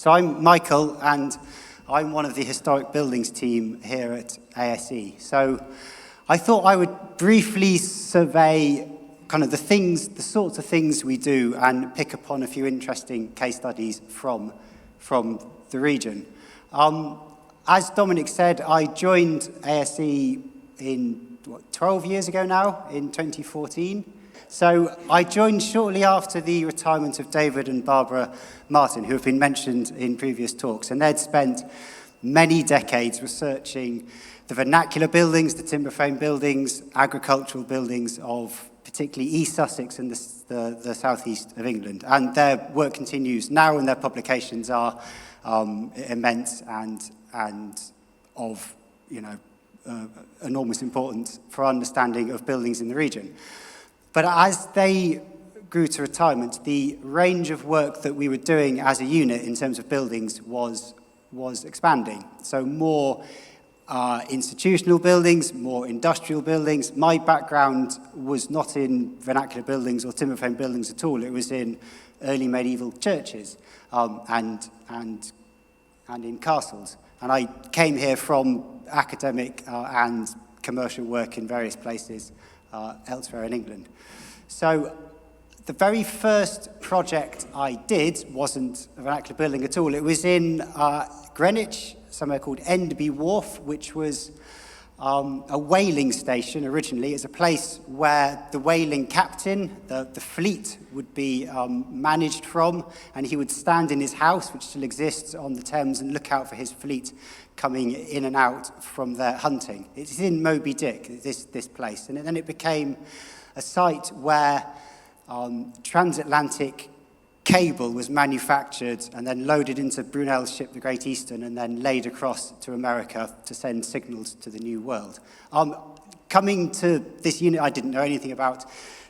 So I'm Michael, and I'm one of the historic buildings team here at ASE. So I thought I would briefly survey kind of the sorts of things we do and pick upon a few interesting case studies from the region. As Dominic said, I joined ASE 12 years ago now, in 2014. So I joined shortly after the retirement of David and Barbara Martin, who have been mentioned in previous talks, and they'd spent many decades researching the vernacular buildings, the timber frame buildings, agricultural buildings of particularly East Sussex and the southeast of England. And their work continues now, and their publications are immense and of enormous importance for understanding of buildings in the region. But as they grew to retirement, the range of work that we were doing as a unit in terms of buildings was expanding. So more institutional buildings, more industrial buildings. My background was not in vernacular buildings or timber frame buildings at all. It was in early medieval churches and in castles. And I came here from academic and commercial work in various places elsewhere in England. So the very first project I did wasn't a vernacular building at all. It was in Greenwich, somewhere called Enderby Wharf, which was a whaling station originally. It's a place where the whaling captain, the fleet, would be managed from, and he would stand in his house, which still exists on the Thames, and look out for his fleet coming in and out from their hunting. It's in Moby Dick, this place, and then it became a site where transatlantic cable was manufactured and then loaded into Brunel's ship, the Great Eastern, and then laid across to America to send signals to the New World. Coming to this unit, I didn't know anything about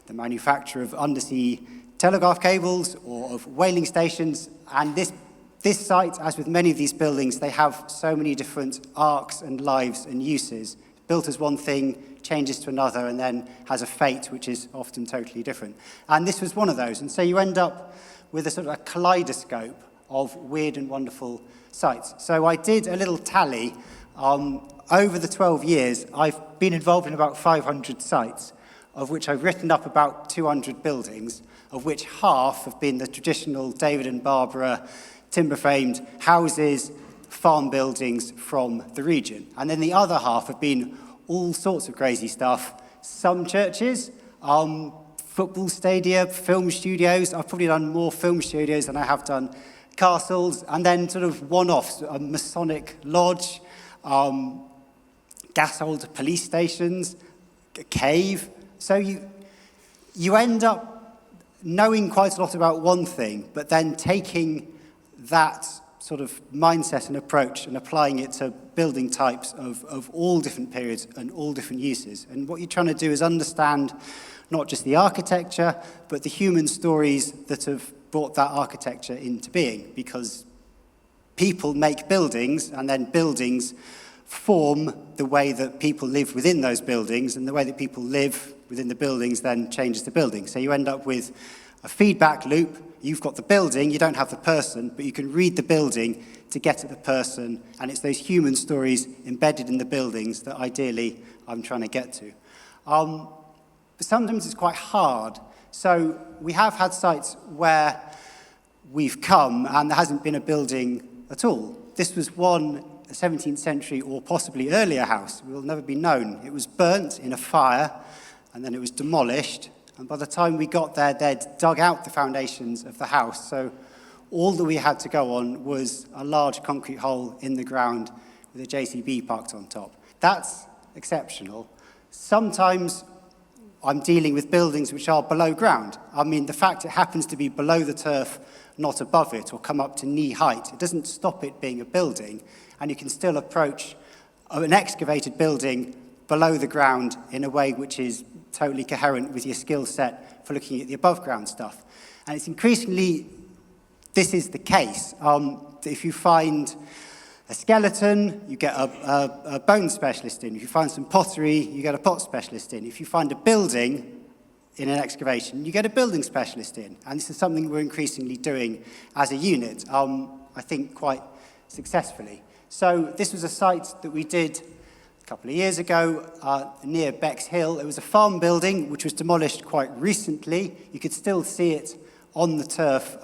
the manufacture of undersea telegraph cables or of whaling stations, and this site, as with many of these buildings, they have so many different arcs and lives and uses. Built as one thing, changes to another, and then has a fate which is often totally different. And this was one of those. And so you end up with a sort of a kaleidoscope of weird and wonderful sites. So I did a little tally. Over the 12 years, I've been involved in about 500 sites, of which I've written up about 200 buildings, of which half have been the traditional David and Barbara timber-framed houses, farm buildings from the region. And then the other half have been all sorts of crazy stuff. Some churches, football stadia, film studios. I've probably done more film studios than I have done castles. And then sort of one-offs, a Masonic lodge, gas-old police stations, a cave. So you end up knowing quite a lot about one thing, but then taking that sort of mindset and approach and applying it to building types of all different periods and all different uses. And what you're trying to do is understand not just the architecture, but the human stories that have brought that architecture into being, because people make buildings, and then buildings form the way that people live within those buildings, and the way that people live within the buildings then changes the building. So you end up with a feedback loop. You've got the building, you don't have the person, but you can read the building to get at the person, and it's those human stories embedded in the buildings that ideally I'm trying to get to. But sometimes it's quite hard. So we have had sites where we've come and there hasn't been a building at all. This was a 17th century or possibly earlier house. It will never be known. It was burnt in a fire, and then it was demolished. And by the time we got there, they'd dug out the foundations of the house. So all that we had to go on was a large concrete hole in the ground with a JCB parked on top. That's exceptional. Sometimes I'm dealing with buildings which are below ground. I mean, the fact it happens to be below the turf, not above it, or come up to knee height, it doesn't stop it being a building. And you can still approach an excavated building below the ground in a way which is totally coherent with your skill set for looking at the above ground stuff. And it's increasingly, this is the case. If you find a skeleton, you get a bone specialist in. If you find some pottery, you get a pot specialist in. If you find a building in an excavation, you get a building specialist in. And this is something we're increasingly doing as a unit. I I think, quite successfully. So this was a site that we did a couple of years ago near Bexhill. It was a farm building which was demolished quite recently. You could still see it on the turf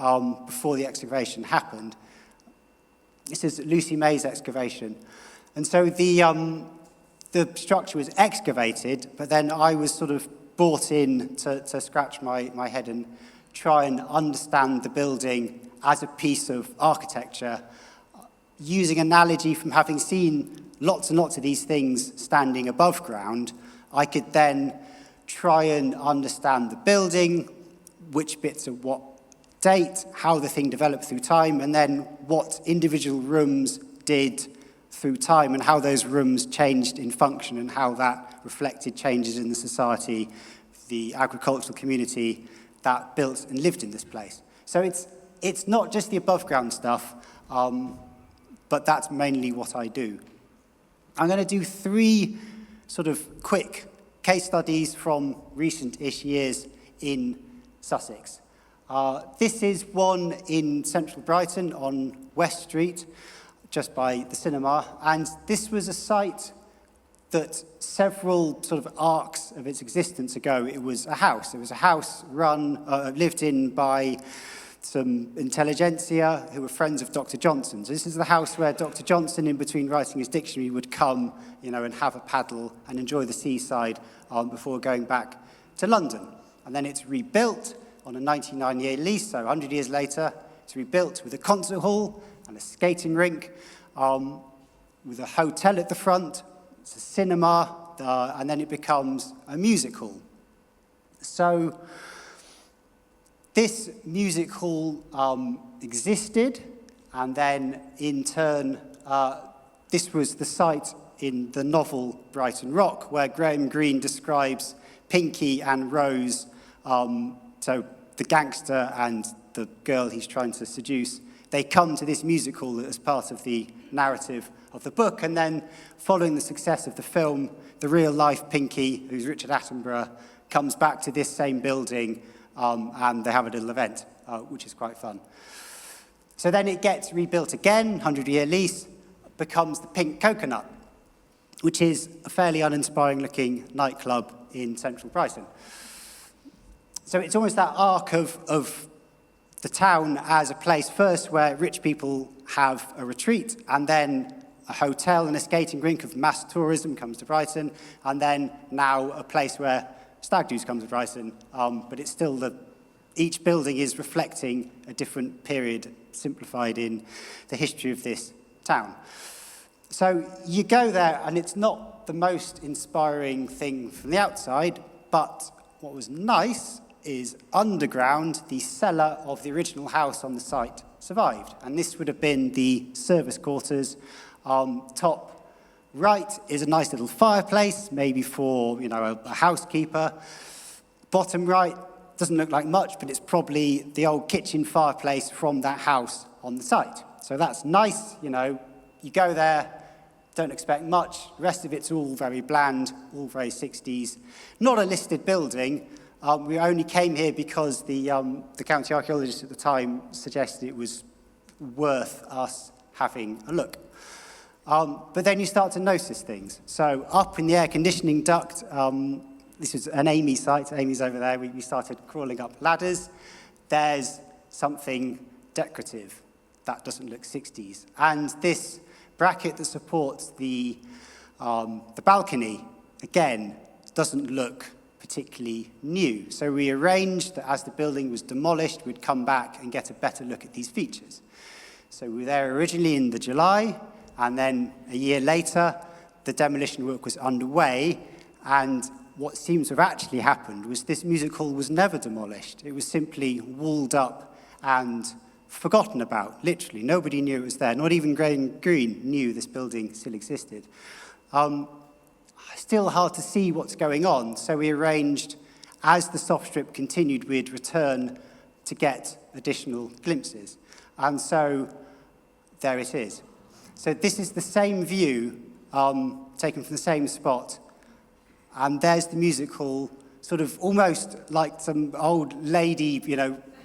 before the excavation happened. This is Lucy May's excavation. And so the structure was excavated, but then I was sort of brought in to scratch my head and try and understand the building as a piece of architecture, using analogy from having seen lots and lots of these things standing above ground. I could then try and understand the building, which bits at what date, how the thing developed through time, and then what individual rooms did through time and how those rooms changed in function and how that reflected changes in the society, the agricultural community that built and lived in this place. So it's not just the above ground stuff, but that's mainly what I do. I'm going to do 3 sort of quick case studies from recent-ish years in Sussex. This is one in central Brighton on West Street, just by the cinema, and this was a site that several sort of arcs of its existence ago, it was a house. It was a house lived in by some intelligentsia who were friends of Dr. Johnson. So this is the house where Dr. Johnson, in between writing his dictionary, would come, and have a paddle and enjoy the seaside before going back to London. And then it's rebuilt on a 99-year lease, so 100 years later, it's rebuilt with a concert hall and a skating rink, with a hotel at the front. It's a cinema, and then it becomes a music hall. So this music hall existed, and then in turn, this was the site in the novel Brighton Rock, where Graham Greene describes Pinky and Rose, so the gangster and the girl he's trying to seduce. They come to this music hall as part of the narrative of the book, and then following the success of the film, the real-life Pinky, who's Richard Attenborough, comes back to this same building, and they have a little event, which is quite fun. So then it gets rebuilt again, 100-year lease, becomes the Pink Coconut, which is a fairly uninspiring-looking nightclub in central Brighton. So it's almost that arc of the town as a place first where rich people have a retreat, and then a hotel and a skating rink of mass tourism comes to Brighton, and then now a place where stag do's come to Brighton, but it's still each building is reflecting a different period simplified in the history of this town. So you go there, and it's not the most inspiring thing from the outside, but what was nice is underground, the cellar of the original house on the site survived. And this would have been the service quarters. Top right is a nice little fireplace, maybe for a housekeeper. Bottom right doesn't look like much, but it's probably the old kitchen fireplace from that house on the site. So that's nice, you go there, don't expect much. The rest of it's all very bland, all very 60s. Not a listed building. We only came here because the county archaeologist at the time suggested it was worth us having a look. But then you start to notice things. So up in the air conditioning duct, this is an Amy site. Amy's over there. We started crawling up ladders. There's something decorative that doesn't look 60s. And this bracket that supports the balcony, again, doesn't look particularly new. So we arranged that as the building was demolished, we'd come back and get a better look at these features. So we were there originally in the July, and then a year later, the demolition work was underway, and what seems to have actually happened was this music hall was never demolished. It was simply walled up and forgotten about, literally. Nobody knew it was there. Not even Graham Greene knew this building still existed. Still hard to see what's going on, so we arranged, as the soft strip continued, we'd return to get additional glimpses. And so there it is. So this is the same view, taken from the same spot, and there's the music hall, sort of almost like some old lady,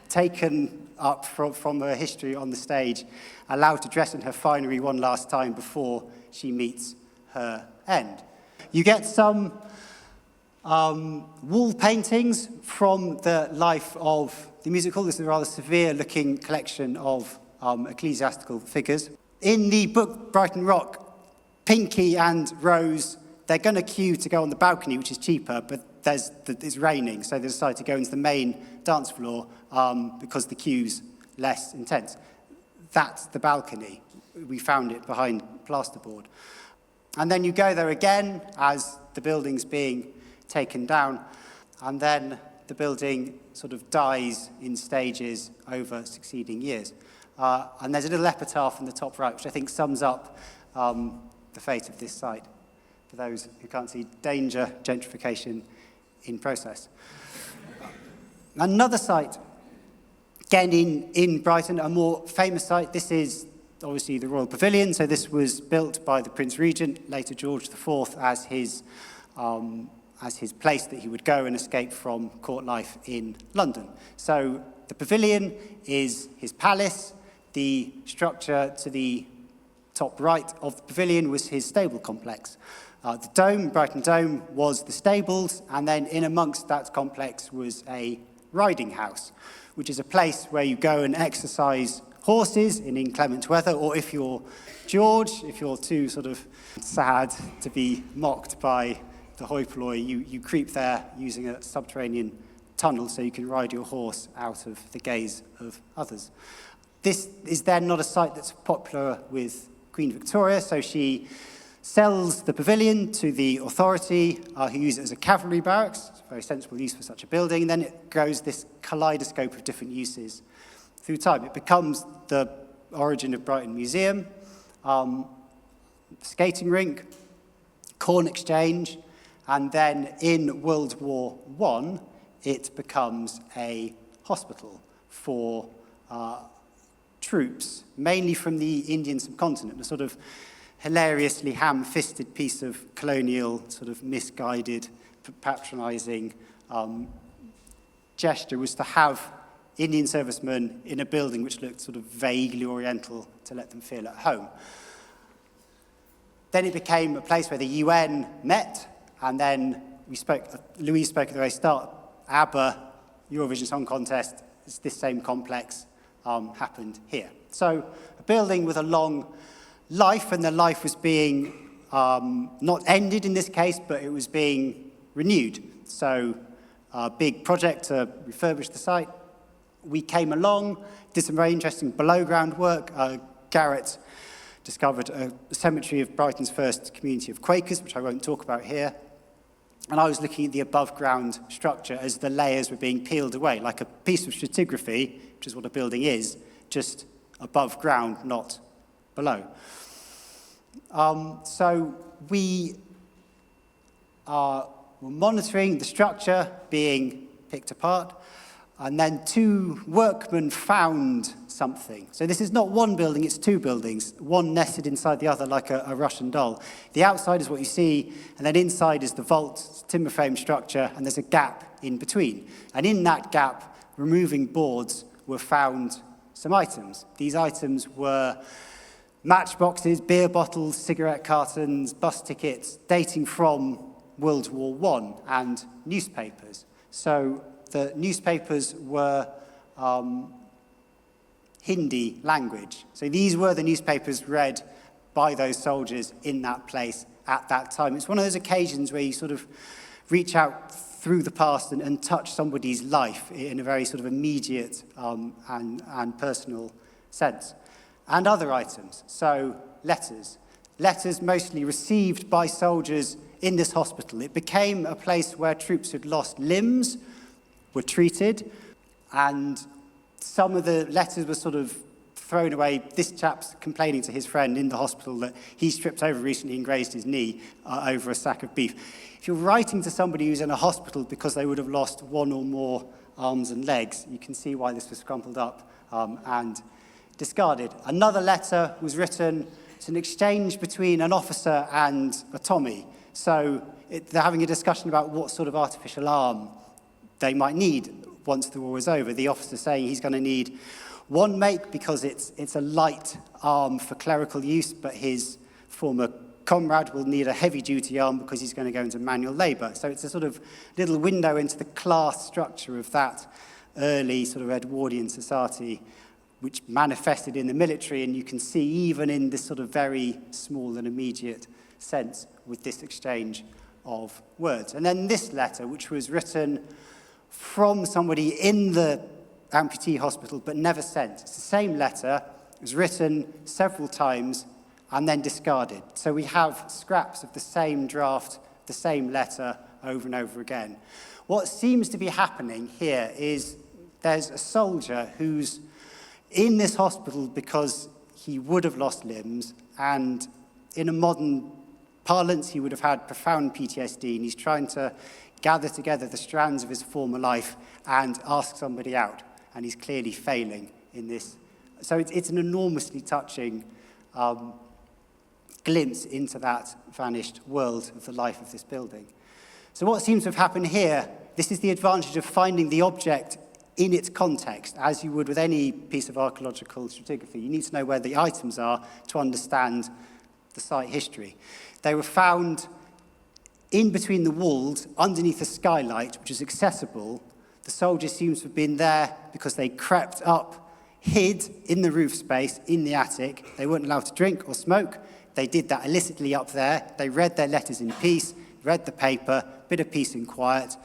taken up from her history on the stage, allowed to dress in her finery one last time before she meets her end. You get some wall paintings from the life of the musical. This is a rather severe-looking collection of ecclesiastical figures. In the book Brighton Rock, Pinky and Rose, they're going to queue to go on the balcony, which is cheaper, but it's raining, so they decide to go into the main dance floor because the queue's less intense. That's the balcony. We found it behind plasterboard. And then you go there again as the building's being taken down, and then the building sort of dies in stages over succeeding years. And there's a little epitaph in the top right, which I think sums up the fate of this site. For those who can't see, danger, gentrification in process. Another site, again in Brighton, a more famous site. This is obviously the Royal Pavilion. So this was built by the Prince Regent, later George IV, as his place that he would go and escape from court life in London. So the pavilion is his palace. The structure to the top right of the pavilion was his stable complex. The dome, Brighton Dome, was the stables, and then in amongst that complex was a riding house, which is a place where you go and exercise horses in inclement weather, or if you're George, if you're too sort of sad to be mocked by the hoi polloi, you creep there using a subterranean tunnel so you can ride your horse out of the gaze of others. This is then not a site that's popular with Queen Victoria, so she sells the pavilion to the authority, who use it as a cavalry barracks. It's a very sensible use for such a building. And then it grows this kaleidoscope of different uses through time. It becomes the origin of Brighton Museum, skating rink, corn exchange, and then in World War I, it becomes a hospital for troops, mainly from the Indian subcontinent, a sort of hilariously ham-fisted piece of colonial, sort of misguided, patronizing gesture was to have Indian servicemen in a building which looked sort of vaguely oriental to let them feel at home. Then it became a place where the UN met, and then Louise spoke at the very start, ABBA, Eurovision Song Contest, it's this same complex happened here. So a building with a long life, and the life was being not ended in this case, but it was being renewed. So a big project to refurbish the site. We came along, did some very interesting below-ground work. Garrett discovered a cemetery of Brighton's first community of Quakers, which I won't talk about here. And I was looking at the above-ground structure as the layers were being peeled away, like a piece of stratigraphy, which is what a building is, just above ground, not below. So we were monitoring the structure being picked apart, and then two workmen found something. So this is not one building, it's two buildings, one nested inside the other like a Russian doll. The outside is what you see, and then inside is the vault, timber frame structure, and there's a gap in between. And in that gap, removing boards, were found some items. These items were matchboxes, beer bottles, cigarette cartons, bus tickets, dating from World War I, and newspapers. So the newspapers were Hindi language. So these were the newspapers read by those soldiers in that place at that time. It's one of those occasions where you sort of reach out through the past and touch somebody's life in a very sort of immediate and personal sense. And other items, so letters mostly received by soldiers in this hospital. It became a place where troops who'd lost limbs were treated, and some of the letters were sort of thrown away. This chap's complaining to his friend in the hospital that he tripped over recently and grazed his knee over a sack of beef. If you're writing to somebody who's in a hospital because they would have lost one or more arms and legs, you can see why this was crumpled up and discarded. Another letter was written. It's an exchange between an officer and a Tommy. So they're having a discussion about what sort of artificial arm they might need once the war is over. The officer saying he's going to need One make because it's a light arm for clerical use, but his former comrade will need a heavy-duty arm because he's going to go into manual labour. So it's a sort of little window into the class structure of that early sort of Edwardian society, which manifested in the military, and you can see even in this sort of very small and immediate sense with this exchange of words. And then this letter, which was written from somebody in the amputee hospital but never sent. It's the same letter. It was written several times and then discarded. So we have scraps of the same draft, the same letter over and over again. What seems to be happening here is there's a soldier who's in this hospital because he would have lost limbs, and in a modern parlance, he would have had profound PTSD, and he's trying to gather together the strands of his former life and ask somebody out, and he's clearly failing in this. So it's an enormously touching glimpse into that vanished world of the life of this building. So what seems to have happened here, this is the advantage of finding the object in its context, as you would with any piece of archaeological stratigraphy. You need to know where the items are to understand the site history. They were found in between the walls, underneath a skylight, which is accessible. The soldiers seem to have been there because they crept up, hid in the roof space, in the attic. They weren't allowed to drink or smoke. They did that illicitly up there. They read their letters in peace, read the paper, bit of peace and quiet,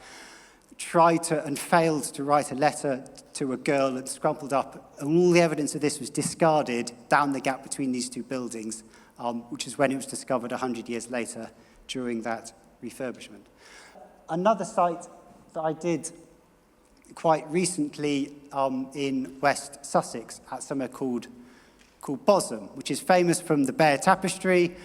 tried to and failed to write a letter to a girl and scrumpled up, and all the evidence of this was discarded down the gap between these two buildings, which is when it was discovered 100 years later during that refurbishment. Another site that I did quite recently in West Sussex at somewhere called Bosham, which is famous from the Bear Tapestry,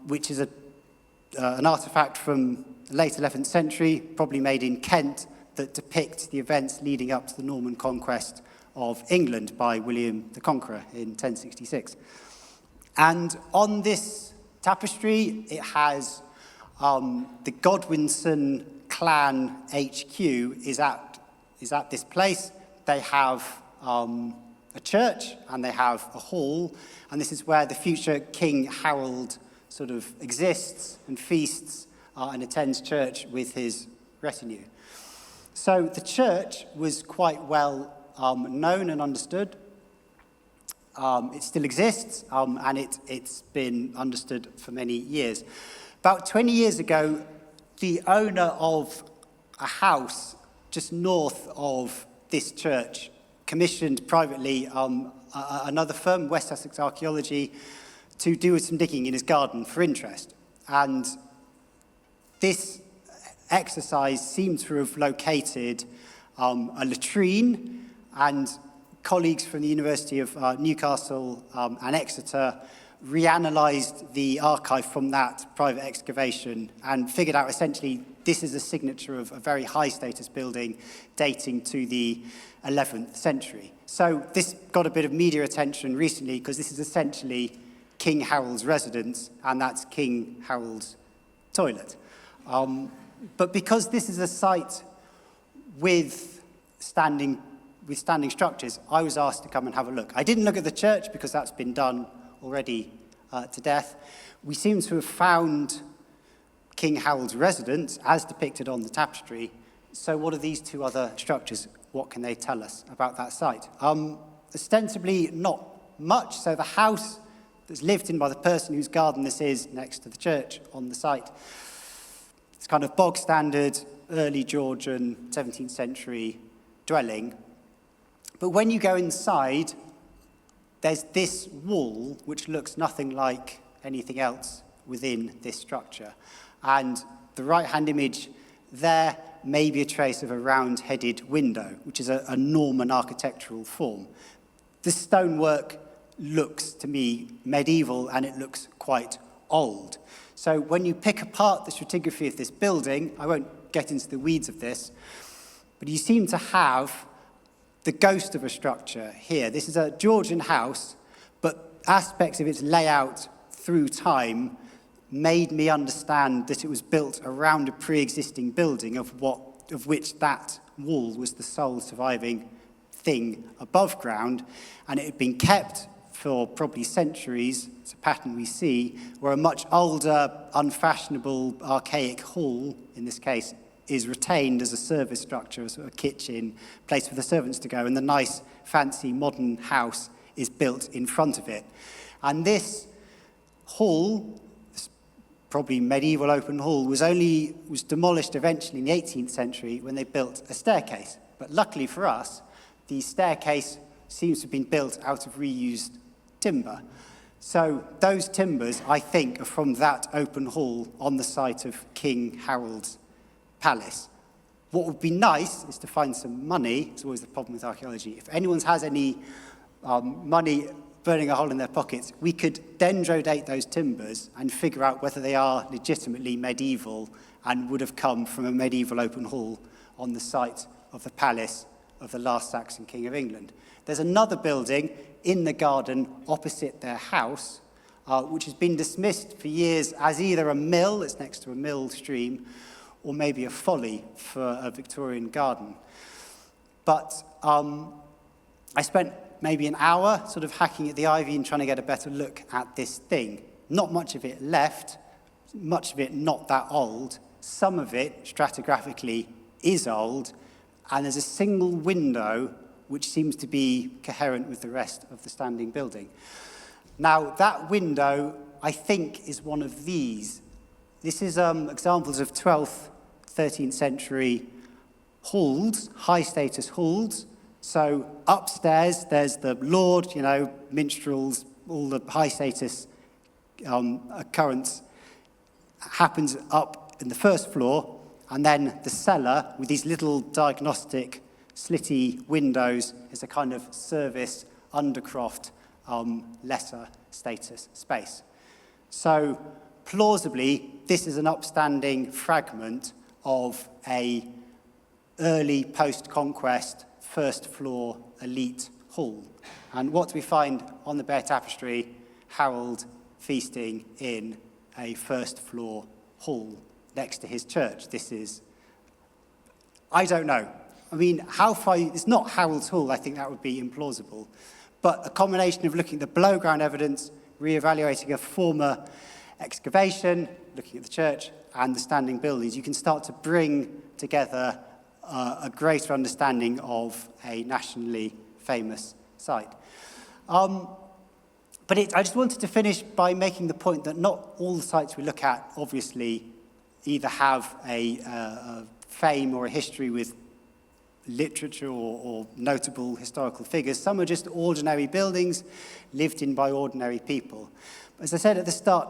which is an artifact from the late 11th century, probably made in Kent, that depicts the events leading up to the Norman conquest of England by William the Conqueror in 1066. And on this tapestry, it has the Godwinson clan HQ is at this place. They have a church and they have a hall, and this is where the future King Harold sort of exists and feasts and attends church with his retinue. So the church was quite well known and understood. It still exists, and it's been understood for many years. About 20 years ago, the owner of a house just north of this church commissioned privately another firm, West Sussex Archaeology, to do some digging in his garden for interest. And this exercise seemed to have located a latrine, and colleagues from the University of Newcastle and Exeter reanalyzed the archive from that private excavation and figured out essentially this is a signature of a very high status building dating to the 11th century. So this got a bit of media attention recently because this is essentially King Harold's residence, and that's King Harold's toilet. But because this is a site with standing structures, I was asked to come and have a look. I didn't look at the church because that's been done already to death. We seem to have found King Harold's residence as depicted on the tapestry. So what are these two other structures? What can they tell us about that site? Ostensibly not much. So the house that's lived in by the person whose garden this is next to the church on the site, it's kind of bog standard, early Georgian, 17th century dwelling. But when you go inside, there's this wall which looks nothing like anything else within this structure. And the right-hand image there may be a trace of a round-headed window, which is a Norman architectural form. The stonework looks, to me, medieval, and it looks quite old. So when you pick apart the stratigraphy of this building, I won't get into the weeds of this, but you seem to have the ghost of a structure here. This is a Georgian house, but aspects of its layout through time made me understand that it was built around a pre-existing building of which that wall was the sole surviving thing above ground, and it had been kept for probably centuries. It's a pattern we see, where a much older, unfashionable, archaic hall, in this case, is retained as a service structure, a sort of kitchen, place for the servants to go, and the nice, fancy, modern house is built in front of it. And this hall, this probably medieval open hall, was demolished eventually in the 18th century when they built a staircase. But luckily for us, the staircase seems to have been built out of reused timber. So those timbers, I think, are from that open hall on the site of King Harold's palace. What would be nice is to find some money. It's always the problem with archaeology. If anyone has any money burning a hole in their pockets, we could dendro date those timbers and figure out whether they are legitimately medieval and would have come from a medieval open hall on the site of the palace of the last Saxon king of England. There's another building in the garden opposite their house, which has been dismissed for years as either a mill, it's next to a mill stream, or maybe a folly for a Victorian garden. But I spent maybe an hour sort of hacking at the ivy and trying to get a better look at this thing. Not much of it left, much of it not that old. Some of it, stratigraphically, is old, and there's a single window which seems to be coherent with the rest of the standing building. Now, that window, I think, is one of these. This is examples of 12th, 13th century halls, high-status halls. So upstairs, there's the lord, minstrels, all the high-status occurrence happens up in the first floor, and then the cellar, with these little diagnostic slitty windows, is a kind of service, undercroft, lesser status space. So plausibly, this is an upstanding fragment of a early post-conquest first floor elite hall. And what do we find on the bare tapestry? Harold feasting in a first floor hall next to his church. This is, I don't know. I mean, how far, it's not Harold's hall, I think that would be implausible. But a combination of looking at the below ground evidence, re-evaluating a former excavation, looking at the church and the standing buildings, you can start to bring together a greater understanding of a nationally famous site. But I just wanted to finish by making the point that not all the sites we look at, obviously, either have a fame or a history with literature or notable historical figures. Some are just ordinary buildings lived in by ordinary people. But as I said at the start,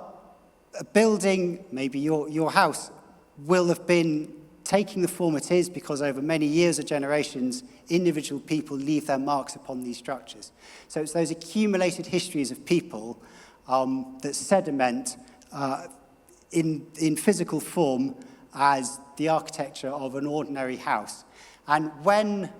a building, maybe your house, will have been taking the form it is because over many years or generations, individual people leave their marks upon these structures. So it's those accumulated histories of people that sediment in physical form as the architecture of an ordinary house. And when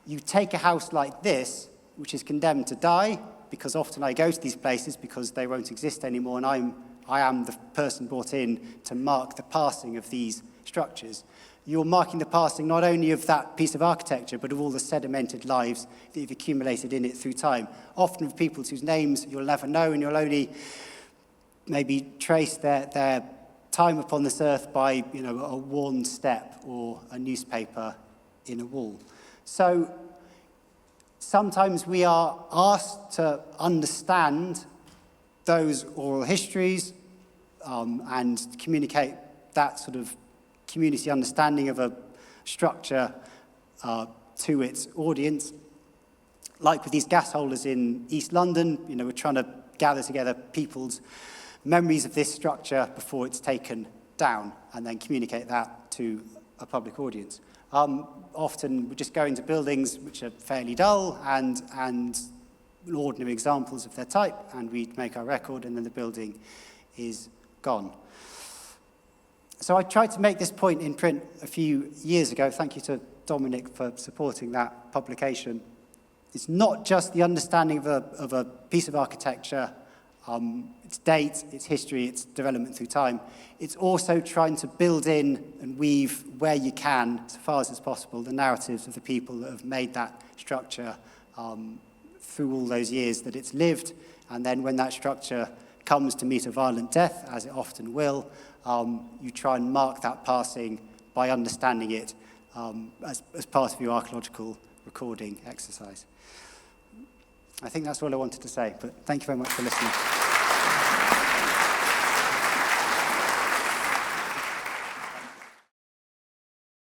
you take a house like this, which is condemned to die, because often I go to these places because they won't exist anymore, and I am the person brought in to mark the passing of these structures. You're marking the passing not only of that piece of architecture, but of all the sedimented lives that you've accumulated in it through time, often of people whose names you'll never know, and you'll only maybe trace their time upon this earth by a worn step or a newspaper in a wall. So sometimes we are asked to understand those oral histories and communicate that sort of community understanding of a structure to its audience. Like with these gas holders in East London, we're trying to gather together people's memories of this structure before it's taken down and then communicate that to a public audience. Often we just go into buildings which are fairly dull and ordinary examples of their type, and we make our record, and then the building is gone. So I tried to make this point in print a few years ago. Thank you to Dominic for supporting that publication. It's not just the understanding of a piece of architecture its date, its history, its development through time. It's also trying to build in and weave where you can, so far as it's possible, the narratives of the people that have made that structure through all those years that it's lived. And then when that structure comes to meet a violent death, as it often will, you try and mark that passing by understanding it as part of your archaeological recording exercise. I think that's all I wanted to say, but thank you very much for listening.